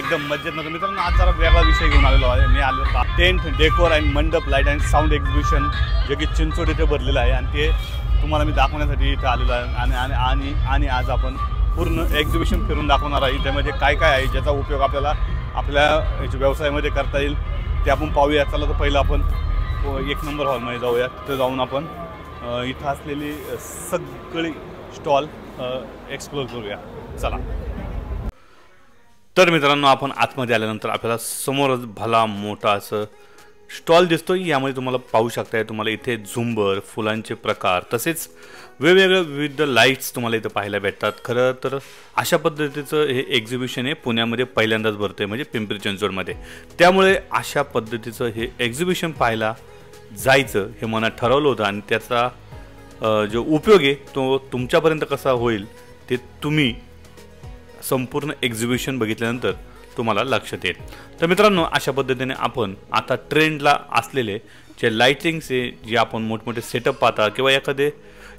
एकदम मजेत नव्हतं मित्रांनो. आज जरा वेगळा विषय घेऊन आलेलो आहे. मी आलो टेंट डेकोर आणि मंडप लाईट आणि साऊंड एक्झिबिशन जे की चिंचोड इथे भरलेलं आहे आणि ते तुम्हाला मी दाखवण्यासाठी इथे आलेलो आहे. आणि आज आपण पूर्ण एक्झिबिशन फिरून दाखवणार आहे. त्यामध्ये काय काय आहे ज्याचा उपयोग आपल्याला आपल्या व्यवसायामध्ये करता येईल ते आपण पाहूया. चला तर पहिलं आपण 1 नंबर हॉलमध्ये जाऊया. तिथे जाऊन आपण इथं असलेली सगळी स्टॉल एक्सप्लोर करूया. चला. तर मित्रांनो, आपण आतमध्ये आल्यानंतर आपल्याला समोरच भला मोठा असं स्टॉल दिसतो. यामध्ये तुम्हाला पाहू शकताय, तुम्हाला इथे झुंबर, फुलांचे प्रकार तसेच वेगवेगळे विविध लाईट्स तुम्हाला इथे पाहायला भेटतात. खरं तर अशा पद्धतीचं हे एक्झिबिशन हे पुण्यामध्ये पहिल्यांदाच भरते, म्हणजे पिंपरी चिंचवडमध्ये. त्यामुळे अशा पद्धतीचं हे एक्झिबिशन पाहायला जायचं हे मनात ठरवलं होतं आणि त्याचा जो उपयोग आहे तो तुमच्यापर्यंत कसा होईल ते तुम्ही संपूर्ण एक्झिबिशन बघितल्यानंतर तुम्हाला लक्षात येईल. तर मित्रांनो, अशा पद्धतीने आपण आता ट्रेंडला असलेले जे लाइटिंग्स आहे, जे आपण मोठमोठे सेटअप पाहता किंवा एखादे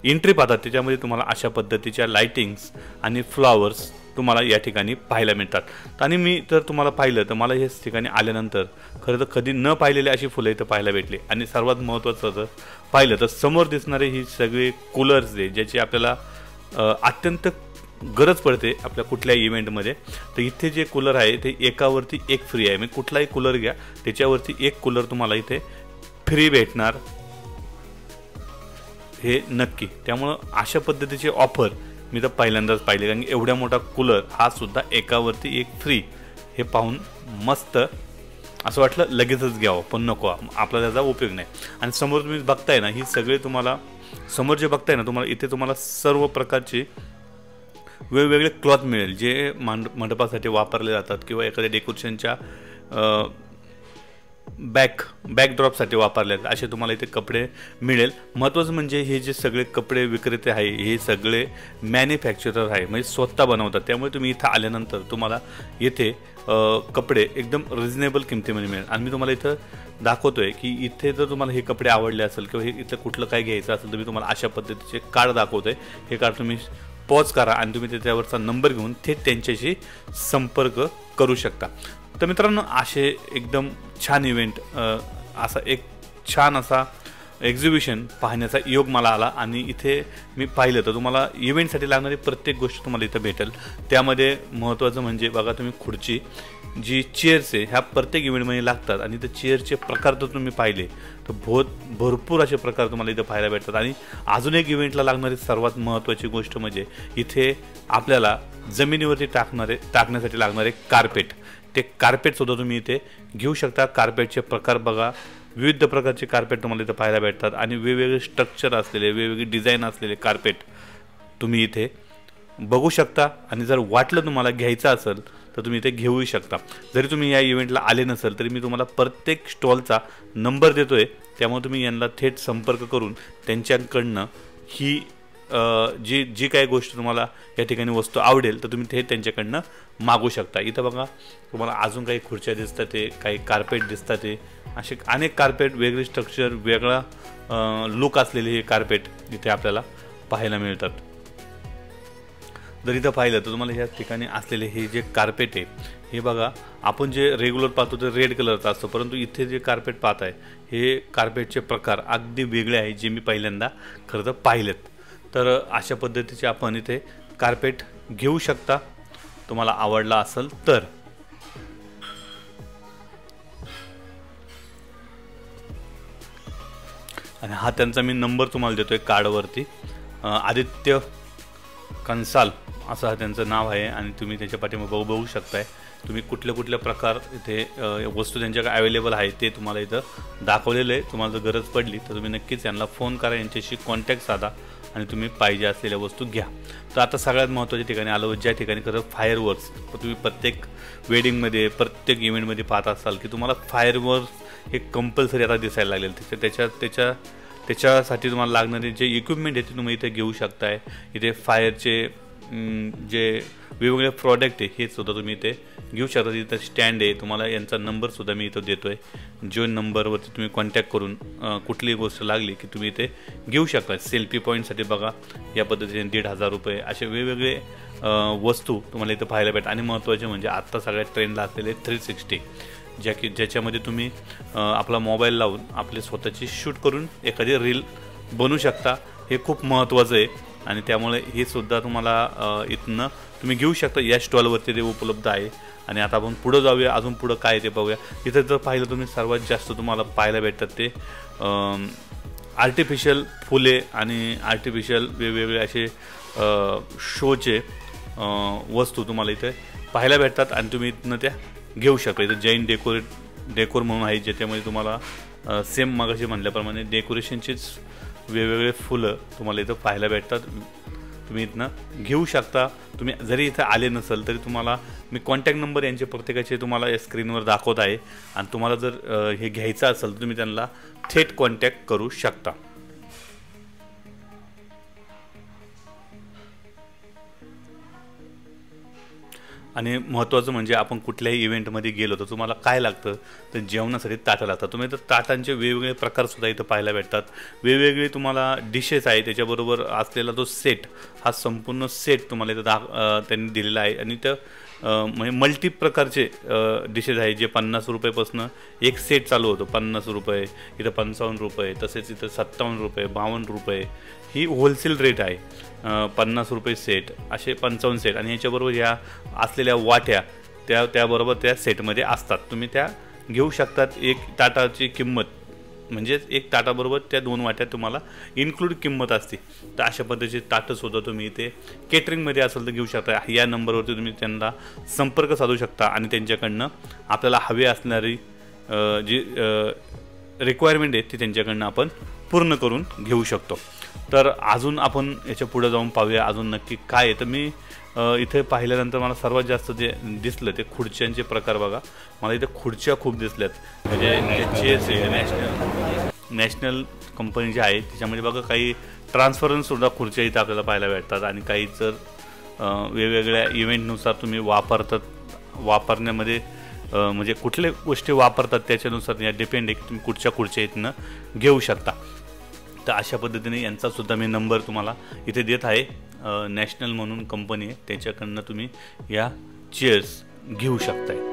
एंट्री पाहतात, त्याच्यामध्ये तुम्हाला अशा पद्धतीच्या लाइटिंग्स आणि फ्लॉवर्स तुम्हाला या ठिकाणी पाहायला मिळतात. आणि मी तर तुम्हाला पाहिलं तर मला हेच ठिकाणी आल्यानंतर खरं तर कधी न पाहिलेले अशी फुलं इथं पाहायला भेटली. आणि सर्वात महत्त्वाचं जर पाहिलं तर समोर दिसणारे ही सगळे कूलर्स आहे ज्याची आपल्याला अत्यंत गरज पडते आपल्या कुठल्याही इव्हेंटमध्ये. तर इथे जे कूलर आहे ते एकावरती एक फ्री आहे. म्हणजे कुठलाही कूलर घ्या त्याच्यावरती एक कूलर तुम्हाला इथे फ्री भेटणार हे नक्की. त्यामुळं अशा पद्धतीचे ऑफर मी तर पहिल्यांदाच पाहिले, कारण की एवढ्या मोठा कूलर हा सुद्धा एकावरती एक फ्री हे पाहून मस्त असं वाटलं लगेचच घ्यावं, पण नको, आपला त्याचा उपयोग नाही. आणि समोर तुम्ही बघताय ना, ही सगळे तुम्हाला समोर जे बघताय ना, तुम्हाला इथे तुम्हाला सर्व प्रकारचे वेगवेगळे क्लॉथ मिळेल जे मंडपासाठी वापरले जातात किंवा एखाद्या डेकोरेशनच्या बॅकड्रॉपसाठी वापरले जातात असे तुम्हाला इथे कपडे मिळेल. महत्त्वाचं म्हणजे हे जे सगळे कपडे विक्रेते आहे हे सगळे मॅन्युफॅक्चरर आहे, म्हणजे स्वतः बनवतात. त्यामुळे तुम्ही इथं आल्यानंतर तुम्हाला येथे कपडे एकदम रिजनेबल किमतीमध्ये मिळेल. आणि मी तुम्हाला इथं दाखवतोय की इथे जर तुम्हाला हे कपडे आवडले असेल किंवा हे इथं कुठलं काय घ्यायचं असेल तर मी तुम्हाला अशा पद्धतीचे कार्ड दाखवतोय. हे कार्ड तुम्ही पॉज करा आणि तुम्ही त्याच्यावरचा नंबर घेऊन थेट त्यांच्याशी संपर्क करू शकता. तर मित्रांनो, असे एकदम छान इव्हेंट, असा एक छान असा एक्झिबिशन पाहण्याचा योग मला आला. आणि इथे मी पाहिलं तर तुम्हाला इव्हेंटसाठी लागणारी प्रत्येक गोष्ट तुम्हाला इथं भेटेल. त्यामध्ये महत्त्वाचं म्हणजे बघा, तुम्ही खुर्ची जी चेअर्स आहे ह्या प्रत्येक इव्हेंटमध्ये लागतात आणि ते चेअरचे प्रकार तर तुम्ही पाहिले तर भरपूर असे प्रकार तुम्हाला इथं पाहायला भेटतात. आणि अजून एक इव्हेंटला लागणारी सर्वात महत्त्वाची गोष्ट म्हणजे इथे आपल्याला जमिनीवरती टाकण्यासाठी लागणारे कार्पेट, ते कार्पेटसुद्धा तुम्ही इथे घेऊ शकता. कार्पेटचे प्रकार बघा, विविध प्रकारचे कार्पेट तुम्हाला इथं पाहायला भेटतात आणि वेगवेगळे स्ट्रक्चर असलेले, वेगवेगळे डिझाईन असलेले कार्पेट तुम्ही इथे बघू शकता. आणि जर वाटलं तुम्हाला घ्यायचं असेल तर तुम्ही इथे घेऊही शकता. जरी तुम्ही या इव्हेंटला आले नसेल तरी मी तुम्हाला प्रत्येक स्टॉलचा नंबर देतोय. त्यामुळे तुम्ही यांना थेट संपर्क करून त्यांच्याकडनं ही जी काही गोष्ट तुम्हाला या ठिकाणी वस्तू आवडेल तर तुम्ही थेट त्यांच्याकडनं मागू शकता. इथं बघा, तुम्हाला अजून काही खुर्च्या दिसतात, ते काही कार्पेट दिसतात, ते असे अनेक कार्पेट, वेगळे स्ट्रक्चर, वेगळा लुक असलेले हे कार्पेट इथे आपल्याला पाहायला मिळतात. जर इथं पाहिलं तर तुम्हाला ह्या ठिकाणी असलेले हे जे कार्पेट आहे हे बघा, आपण जे रेग्युलर पाहतो ते रेड कलरचा असतो, परंतु इथे जे कार्पेट पाहत आहे हे कार्पेटचे प्रकार अगदी वेगळे आहेत जे मी पहिल्यांदा खरं तर पाहिलेत. तर अशा पद्धतीचे आपण इथे कार्पेट घेऊ शकता तुम्हाला आवडला असेल तर. आणि हा त्यांचा मी नंबर तुम्हाला देतोय कार्डवरती. आदित्य कंसाल असं हा त्यांचं नाव आहे आणि तुम्ही त्याच्या पाठीमागे बघू शकताय. तुम्ही कुठल्या प्रकार इथे वस्तू त्यांच्याकडे अवेलेबल आहे ते तुम्हाला इथं दाखवलेलं आहे. तुम्हाला जर गरज पडली तर तुम्ही नक्कीच यांना फोन करा, यांच्याशी कॉन्टॅक्ट साधा आणि तुम्ही पाहिजे असलेल्या वस्तू घ्या. तर आता सगळ्यात महत्त्वाच्या ठिकाणी आलो, ज्या ठिकाणी खरं फायरवर्क्स तुम्ही प्रत्येक वेडिंगमध्ये, प्रत्येक इव्हेंटमध्ये पाहत असाल की तुम्हाला फायरवर्क्स हे कंपल्सरी आता दिसायला लागलेलं. त्याच्यासाठी तुम्हाला लागणारे जे इक्विपमेंट आहे ते तुम्ही इथे घेऊ शकताय. इथे फायरचे जे वेगवेगळे प्रॉडक्ट आहे हे सुद्धा तुम्ही इथे घेऊ शकता. इथं स्टँड आहे, तुम्हाला यांचा नंबरसुद्धा मी इथं देतो आहे. जो नंबरवरती तुम्ही कॉन्टॅक्ट करून कुठलीही गोष्ट लागली की तुम्ही इथे घेऊ शकता. सेल्फी पॉईंटसाठी बघा या पद्धतीने 1,500 रुपये असे वेगवेगळे वस्तू तुम्हाला इथं पाहायला भेटतात. आणि महत्त्वाचे म्हणजे आत्ता सगळ्यात ट्रेंडला असलेले 360 ज्याच्यामध्ये तुम्ही आपला मोबाईल लावून आपली स्वतःची शूट करून एखादी रील बनवू शकता. हे खूप महत्त्वाचं आहे आणि त्यामुळे हे सुद्धा तुम्हाला इथनं तुम्ही घेऊ शकता. या स्टॉलवरती ते उपलब्ध आहे. आणि आता आपण पुढं जाऊया, अजून पुढं काय ते पाहूया. इथं जर पाहिलं तुम्ही सर्वात जास्त तुम्हाला पाहायला भेटतात ते आर्टिफिशियल फुले आणि आर्टिफिशियल वेगवेगळे असे शोचे वस्तू तुम्हाला इथे पाहायला भेटतात आणि तुम्ही इथनं त्या घेऊ शकता. इथं जैन डेकोर म्हणून आहे, ज्याच्यामध्ये तुम्हाला सेम मगाशी म्हणल्याप्रमाणे डेकोरेशनचीच वेगवेगळे फुलं तुम्हाला इथं पाहायला भेटतात. तुम्ही इथनं घेऊ शकता. तुम्ही जरी इथं आले नसेल तरी तुम्हाला मी कॉन्टॅक्ट नंबर यांचे प्रत्येकाचे तुम्हाला या स्क्रीनवर दाखवत आहे आणि तुम्हाला जर हे घ्यायचं असेल तर तुम्ही त्यांना थेट कॉन्टॅक्ट करू शकता. आणि महत्त्वाचं म्हणजे आपण कुठल्याही इव्हेंटमध्ये गेलो तर तुम्हाला काय लागतं तर जेवणासाठी ताटं लागतात. तुम्ही तर ताटांचे वेगवेगळे प्रकारसुद्धा इथं पाहायला भेटतात. वेगवेगळे तुम्हाला डिशेस आहे, त्याच्याबरोबर असलेला तो सेट, हा संपूर्ण सेट तुम्हाला इथं त्यांनी दिलेला आहे. आणि त्या म्हणजे मल्टी प्रकारचे डिशेस आहे जे 50 रुपयेपासून एक सेट चालू होतो. 50 रुपये, इथं 55 रुपये, तसेच इथं 57 रुपये, 52 रुपये ही होलसेल रेट आहे. 50 रुपये सेट, असे 55 सेट. आणि याच्याबरोबर ह्या असलेल्या वाट्या त्याबरोबर त्या सेटमध्ये असतात. तुम्ही त्या घेऊ शकतात. एक ताटाची किंमत म्हणजेच एक ताटाबरोबर त्या 2 वाट्या तुम्हाला इन्क्लूड किंमत असते. तर अशा पद्धतीचे ताटंसुद्धा तुम्ही इथे केटरिंगमध्ये असेल तर घेऊ शकता. या नंबरवरती तुम्ही त्यांना संपर्क साधू शकता आणि त्यांच्याकडनं आपल्याला हवे असणारी जी रिक्वायरमेंट आहे ती त्यांच्याकडनं आपण पूर्ण करून घेऊ शकतो. तर अजून आपण याच्या पुढे जाऊन पाहूया अजून नक्की काय आहे. तर मी इथे पाहिल्यानंतर मला सर्वात जास्त जे दिसलं ते खुर्च्यांचे प्रकार बघा. मला इथे खुर्च्या खूप दिसल्यात. म्हणजे चेस आहे, नॅशनल कंपनी जी आहे त्याच्यामध्ये बघा काही ट्रान्सफरन्ससुद्धा खुर्च्या इथे आपल्याला पाहायला भेटतात. आणि काही जर वेगवेगळ्या इव्हेंटनुसार तुम्ही वापरण्यामध्ये म्हणजे कुठल्या गोष्टी वापरतात त्याच्यानुसार या डिपेंड आहे की तुम्ही कुठच्या खुर्च्या इथनं घेऊ शकता. तर अशा पद्धतीने यांचासुद्धा मी नंबर तुम्हाला इथे देत आहे. नॅशनल म्हणून कंपनी आहे, त्याच्याकडनं तुम्ही या चेअर्स घेऊ शकताय.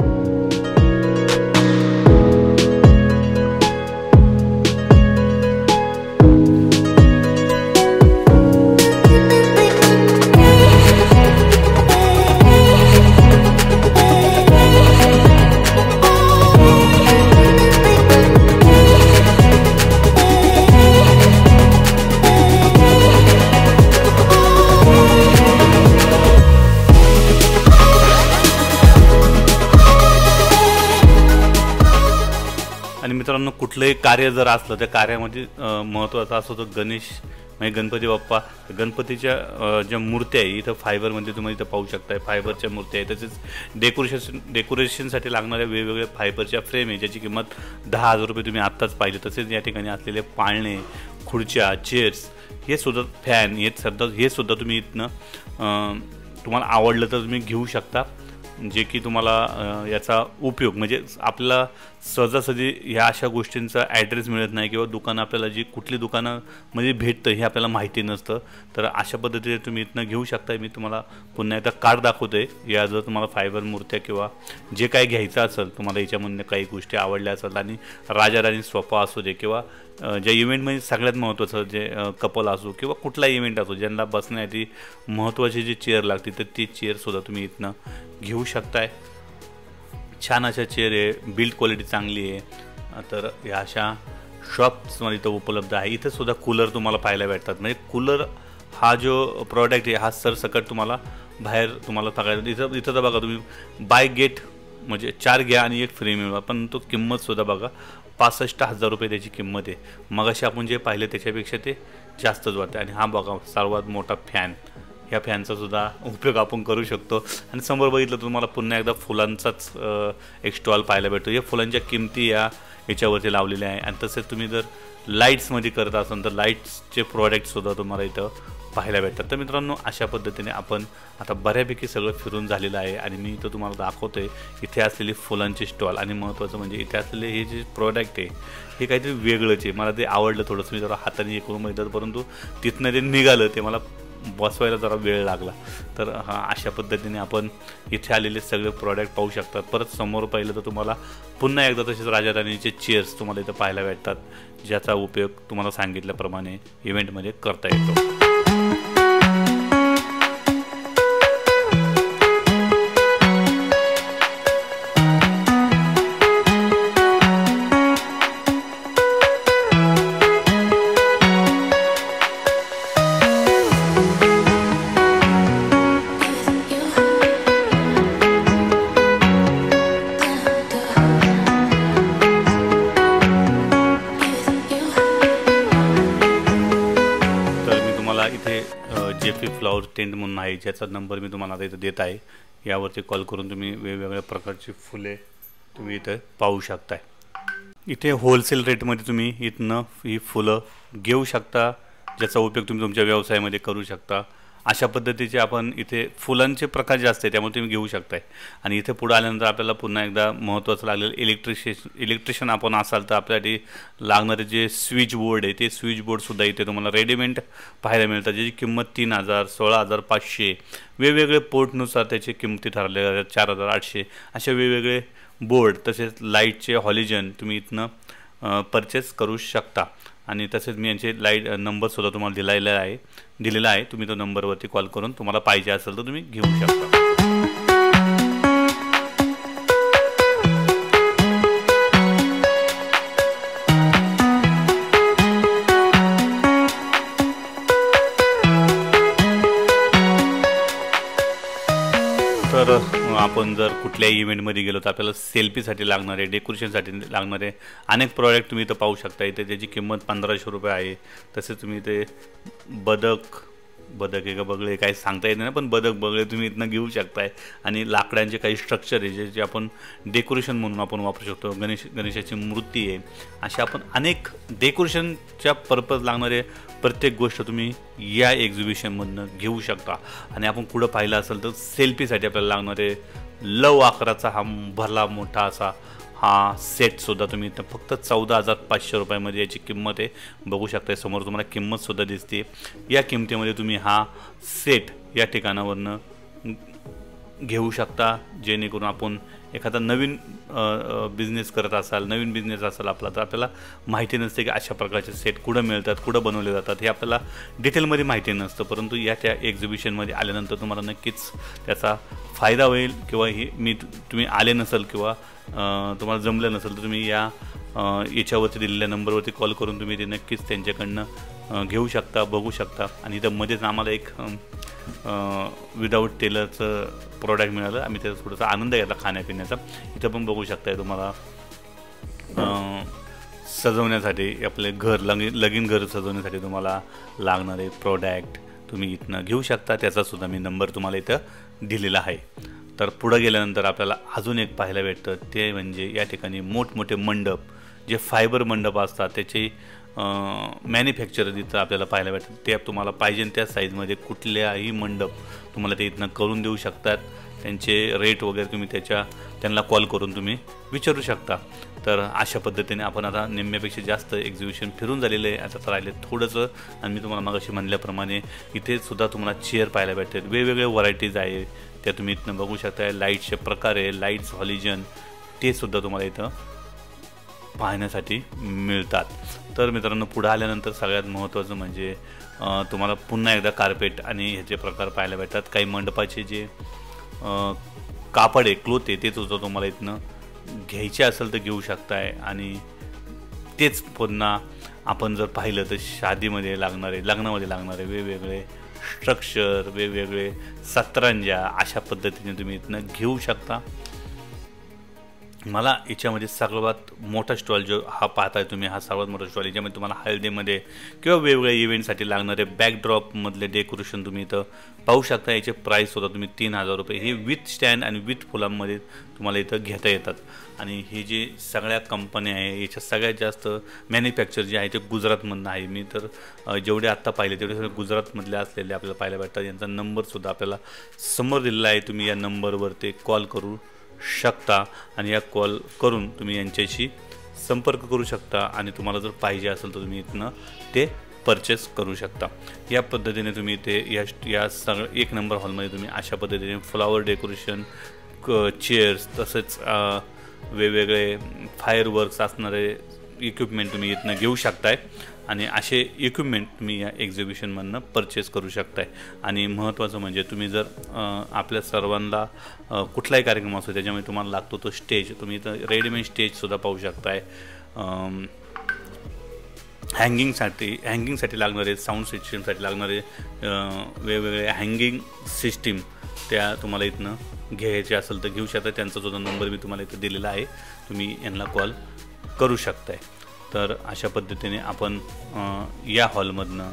आणि मित्रांनो, कुठलंही कार्य जर असलं त्या कार्यामध्ये महत्त्वाचं असं होतं गणेश म्हणजे गणपती बाप्पा. गणपतीच्या ज्या मूर्त्या आहे इथं फायबरमध्ये तुम्ही इथं पाहू शकताय. फायबरच्या मूर्त्या आहे. तसेच डेकोरेशनसाठी लागणाऱ्या वेगवेगळ्या फायबरच्या फ्रेम आहे ज्याची किंमत 10,000 रुपये तुम्ही आत्ताच पाहिजे. तसेच या ठिकाणी असलेले पाळणे, खुर्च्या, चेअर्स, हे सुद्धा फॅन हे सुद्धा तुम्ही इथनं तुम्हाला आवडलं तर तुम्ही घेऊ शकता. जे की तुम्हाला याचा उपयोग म्हणजे आपल्याला सहजासहजी ह्या अशा गोष्टींचा ॲड्रेस मिळत नाही किंवा दुकानं आपल्याला जी कुठली दुकानामध्ये भेटतं हे आपल्याला माहिती नसतं. तर अशा पद्धतीने तुम्ही इथनं घेऊ शकता. मी तुम्हाला पुन्हा एकदा कार्ड दाखवतोय. या जर तुम्हाला फायबर मूर्त्या किंवा जे काही घ्यायचं असेल, तुम्हाला याच्यामधून काही गोष्टी आवडल्या असेल आणि राजा राणी सोफा असू दे किंवा ज्या इव्हेंटमध्ये सगळ्यात महत्त्वाचं जे कपल असो किंवा कुठला इव्हेंट असो ज्यांना बसण्यासाठी महत्त्वाची जी चेअर लागते तर ती चेअरसुद्धा तुम्ही इथनं घेऊ शकताय. छान अशा चेअर आहे, बिल्ड क्वालिटी चांगली आहे. तर या अशा शॉप्समध्ये इथं उपलब्ध आहे. इथं सुद्धा कूलर तुम्हाला पाहायला भेटतात. म्हणजे कूलर हा जो प्रॉडक्ट आहे हा सरसकट तुम्हाला बाहेर तुम्हाला बघायला इथं तर बघा तुम्ही बाय गेट म्हणजे 4 घ्या आणि 1 फ्री मिळवा. पण तो किंमतसुद्धा बघा 65,000 रुपये त्याची किंमत आहे. मग असे आपण जे पाहिलं त्याच्यापेक्षा ते जास्तच वाटतं. आणि हा बघा सर्वात मोठा फॅन. ह्या फॅनचा सुद्धा उपयोग आपण करू शकतो. आणि समोर बघितलं तर तुम्हाला पुन्हा एकदा फुलांचाच एक स्टॉल पाहायला भेटतो. या फुलांच्या किमती याच्यावरती लावलेल्या आहे. आणि तसेच तुम्ही जर लाईट्समध्ये करत असाल तर लाईट्सचे प्रॉडक्टसुद्धा तुम्हाला इथं पाहायला भेटतात. तर मित्रांनो, अशा पद्धतीने आपण आता बऱ्यापैकी सगळं फिरून झालेलं आहे. आणि मी इथं तुम्हाला दाखवतो आहे इथे असलेली फुलांची स्टॉल. आणि महत्त्वाचं म्हणजे इथे असलेले हे जे प्रॉडक्ट आहे हे काहीतरी वेगळंच आहे. मला ते आवडलं थोडंसं. मी जरा हाताने हे करून बघितलं परंतु तिथनं ते निघालं ते मला बसवायला जरा वेळ लागला. तर अशा पद्धतीने आपण इथे आलेले सगळे प्रॉडक्ट पाहू शकतात. परत समोर पाहिलं तर तुम्हाला पुन्हा एकदा तसेच राजाराणीचे चेअर्स तुम्हाला इथं पाहायला भेटतात, ज्याचा उपयोग तुम्हाला सांगितल्याप्रमाणे इव्हेंटमध्ये करता येतो. इथे जेफी फ्लॉवर टेंट म्हणून आहे, ज्याचा नंबर मी तुम्हाला आता इथं देत आहे. यावरती कॉल करून तुम्ही वेगवेगळ्या प्रकारची फुले तुम्ही इथं पाहू शकताय. इथे होलसेल रेटमध्ये तुम्ही इथनं ही फुलं घेऊ शकता, ज्याचा उपयोग तुम्ही तुमच्या व्यवसायामध्ये करू शकता. अशा पद्धतीचे आपण इथे फुलांचे प्रकार जास्त आहे, त्यामुळे तुम्ही घेऊ शकताय. आणि इथे पुढे आल्यानंतर आपल्याला पुन्हा एकदा महत्त्वाचं लागलेलं इलेक्ट्रिशियन आपण असाल तर आपल्यासाठी लागणारे जे स्विच बोर्ड आहे ते स्विच बोर्डसुद्धा इथे तुम्हाला रेडीमेड पाहायला मिळतात, ज्याची किंमत 3,000, 16,500 वेगवेगळे पोर्टनुसार त्याची किंमती ठरलेल्या आहेत. 4,800 असे वेगवेगळे बोर्ड तसेच लाईटचे हॉलिजन तुम्ही इथनं परचेस करू शकता. आणि तसेच मी यांचे लाईट नंबरसुद्धा तुम्हाला दिलेला आहे. तुम्ही तो नंबरवरती कॉल करून तुम्हाला पाहिजे असेल तर तुम्ही घेऊ शकता. तर आपण जर कुठल्याही इव्हेंटमध्ये गेलो तर आपल्याला सेल्फीसाठी लागणारे, डेकोरेशनसाठी लागणारे अनेक प्रॉडक्ट तुम्ही इथं पाहू शकता. इथे त्याची किंमत 1,500 रुपये आहे. तसेच तुम्ही इथे बदक आहे का बगळे काही सांगता येत नाही, पण बगळे तुम्ही इथनं घेऊ शकताय. आणि लाकडांचे काही स्ट्रक्चर आहे जे आपण डेकोरेशन म्हणून आपण वापरू शकतो. गणेशाची मूर्ती आहे. अशा आपण अनेक डेकोरेशनच्या पर्पज लागणारे प्रत्येक गोष्ट तुम्ही या एक्झिबिशनमधनं घेऊ शकता. आणि आपण पुढं पाहिलं असेल तर सेल्फीसाठी आपल्याला लागणारे लव आकाराचा हा भरला मोठा असा हा सेटसुद्धा तुम्ही इथं फक्त 14,500 रुपयामध्ये याची किंमत आहे. बघू शकता समोर तुम्हाला किंमतसुद्धा दिसते. या किंमतीमध्ये तुम्ही हा सेट या ठिकाणावरनं घेऊ शकता, जेणेकरून आपण एखादा नवीन बिझनेस करत असाल, नवीन बिझनेस असेल आपला, तर आपल्याला माहिती नसते की अशा प्रकारचे सेट कुठं मिळतात, कुठं बनवले जातात, हे आपल्याला डिटेलमध्ये माहिती नसतं. परंतु त्या एक्झिबिशनमध्ये आल्यानंतर तुम्हाला नक्कीच त्याचा फायदा होईल. किंवा तुम्ही आले नसेल किंवा तुम्हाला जमलं नसेल तर तुम्ही याच्यावरती दिलेल्या नंबरवरती कॉल करून तुम्ही ते नक्कीच त्यांच्याकडनं घेऊ शकता, बघू शकता. आणि इथं मध्येच आम्हाला एक विदाऊट टेलरचं प्रॉडक्ट मिळालं. आम्ही त्याचा थोडासा आनंद घेतला खाण्यापिण्याचा. इथं पण बघू शकताय तुम्हाला सजवण्यासाठी आपले घर लगीन घर सजवण्यासाठी तुम्हाला लागणारे प्रॉडक्ट तुम्ही इथनं घेऊ शकता. त्याचासुद्धा मी नंबर तुम्हाला इथं दिलेला आहे. तर पुढं गेल्यानंतर आपल्याला अजून एक पाहायला भेटतं, ते म्हणजे या ठिकाणी मोठमोठे मंडप, जे फायबर मंडप असतात त्याचे मॅन्युफॅक्चर इथं आपल्याला पाहायला भेटतात. ते तुम्हाला पाहिजे त्या साईजमध्ये कुठल्याही मंडप तुम्हाला ते इथनं करून देऊ शकतात. त्यांचे रेट वगैरे तुम्ही त्यांना कॉल करून तुम्ही विचारू शकता. तर अशा पद्धतीने आपण आता निम्म्यापेक्षा जास्त एक्झिबिशन फिरून झालेलं आहे. आता तर राहिले थोडंसं. आणि मी तुम्हाला मगाशी म्हणल्याप्रमाणे इथे सुद्धा तुम्हाला चेअर पाहायला भेटतात. वेगवेगळे व्हरायटीज आहे त्या तुम्ही इथनं बघू शकता. लाईटचे प्रकार आहे, लाईट्स हॉलिजन, ते सुद्धा तुम्हाला इथं पाहण्यासाठी मिळतात. तर मित्रांनो, पुढे आल्यानंतर सगळ्यात महत्त्वाचं म्हणजे तुम्हाला पुन्हा एकदा कार्पेट आणि ह्याचे प्रकार पाहायला भेटतात. काही मंडपाचे जे कापड आहे, क्लोथ आहे, ते सुद्धा तुम्हाला इथनं घ्यायचे असेल तर घेऊ शकताय. आणि तेच पुन्हा आपण जर पाहिलं तर शादीमध्ये लागणारे, लग्नामध्ये लागणारे वेगवेगळे स्ट्रक्चर, वेगवेगळे सतरंजा, अशा पद्धतीने तुम्ही इथनं घेऊ शकता. मला याच्यामध्ये सर्वात मोठा स्टॉल जो हा पाहताय तुम्ही, हा सर्वात मोठा स्टॉल, याच्यामध्ये तुम्हाला हळदीमध्ये किंवा वेगवेगळ्या इव्हेंटसाठी लागणारे बॅकड्रॉपमधले डेकोरेशन तुम्ही इथं पाहू शकता. याचे प्राईस होता तुम्ही 3,000 रुपये. हे विथ स्टँड आणि विथ फुलांमध्ये तुम्हाला इथं घेता येतात. आणि हे जे सगळ्या कंपन्या आहे याच्या सगळ्यात जास्त मॅन्युफॅक्चर जे आहे ते गुजरातमधनं आहे. मी तर जेवढे आत्ता पाहिले तेवढे सगळे गुजरातमधले असलेले आपल्याला पाहायला भेटतात. यांचा नंबरसुद्धा आपल्याला समोर दिलेला आहे. तुम्ही या नंबरवरती कॉल करू शकता आणि या कॉल करून तुम्ही यांच्याशी संपर्क करू शकता. आणि तुम्हाला जर पाहिजे असेल तर तुम्ही इथनं ते परचेस करू शकता। या पद्धतीने तुम्ही ते या सगळं 1 नंबर हॉलमध्ये तुम्ही अशा पद्धतीने फ्लॉवर डेकोरेशन, चेअर्स, तसेच वेगवेगळे फायरवर्क्स असणारे इक्विपमेंट तुम्ही इथनं घेऊ शकताय आणि असे इक्विपमेंट तुम्ही या एक्झिबिशनमधनं परचेस करू शकताय। आणि महत्त्वाचं म्हणजे तुम्ही जर आपल्या सर्वांना कुठलाही कार्यक्रम असतो त्याच्यामुळे तुम्हाला लागतो तो स्टेज, तुम्ही इथं रेडीमेड स्टेजसुद्धा पाहू शकताय। हँगिंगसाठी लागणारे, साऊंड सिस्टीमसाठी लागणारे वेगवेगळे हँगिंग सिस्टीम त्या तुम्हाला इथनं घ्यायचे असेल तर घेऊ शकता। त्यांचासुद्धा नंबर मी तुम्हाला इथं दिलेला आहे, तुम्ही यांना कॉल करू शकताय। तर अशा पद्धतीने आपण या हॉलमधनं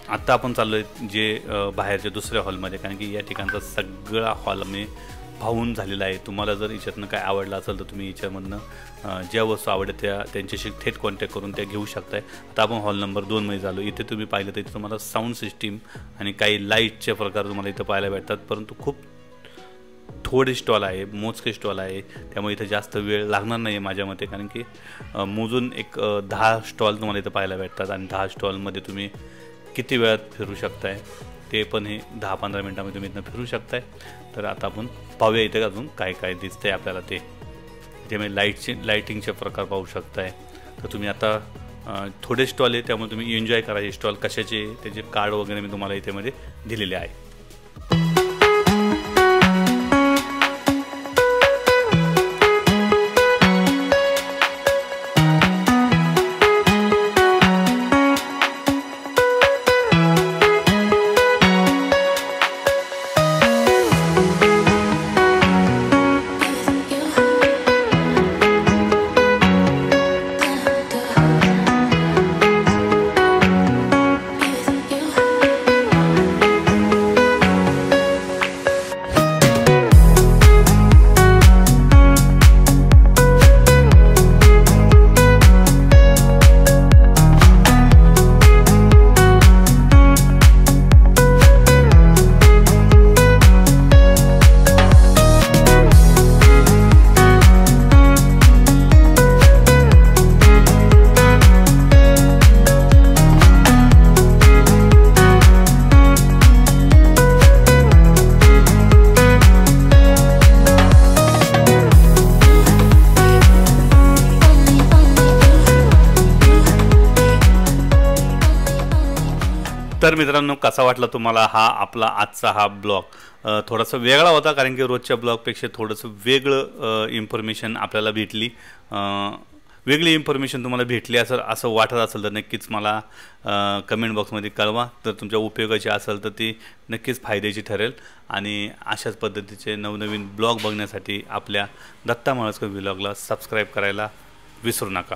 आत्ता आपण चाललो आहे जे बाहेरच्या दुसऱ्या हॉलमध्ये, कारण की या ठिकाणचा सगळा हॉल मी पाहून झालेला आहे। तुम्हाला जर याच्यातनं काय आवडलं असेल तर तुम्ही याच्यामधनं ज्या वस्तू आवडत त्यांच्याशी थेट कॉन्टॅक्ट करून त्या घेऊ शकताय। आता आपण हॉल नंबर 2 झालो। इथे तुम्ही पाहिलं तर इथे तुम्हाला साऊंड सिस्टीम आणि काही लाईटचे प्रकार तुम्हाला इथं पाहायला भेटतात, परंतु खूप थोडे स्टॉल आहे, मोजके स्टॉल आहे, त्यामुळे इथं जास्त वेळ लागणार नाही आहे माझ्या मते, कारण की मोजून एक 10 स्टॉल तुम्हाला इथं पाहायला भेटतात आणि 10 स्टॉलमध्ये तुम्ही किती वेळात फिरू शकताय ते पण हे 10-15 मिनटामध्ये तुम्ही इथनं फिरू शकताय। तर आता आपण पाहूया इथे अजून काय काय दिसतंय आपल्याला ते। त्यामुळे लाईटिंगचे प्रकार पाहू शकताय। तर तुम्ही आता थोडे स्टॉल आहे त्यामुळे तुम्ही एन्जॉय करा हे स्टॉल कशाचे, त्याचे कार्ड वगैरे मी तुम्हाला इथे मध्ये दिलेले आहे। तर मित्रांनो, कसा वाटला तुम्हाला हा आपला आजचा हा ब्लॉग? थोडासा वेगळा होता, कारण की रोजच्या ब्लॉगपेक्षा थोडंसं वेगळं इन्फॉर्मेशन आपल्याला भेटली, वेगळी इन्फॉर्मेशन तुम्हाला भेटली असं वाटत असेल तर नक्कीच मला कमेंट बॉक्समध्ये कळवा। तर तुमच्या उपयोगाची असेल तर ती नक्कीच फायद्याची ठरेल। आणि अशाच पद्धतीचे नवनवीन ब्लॉग बघण्यासाठी आपल्या दत्ता माळसकर ब्लॉगला सबस्क्राईब करायला विसरू नका।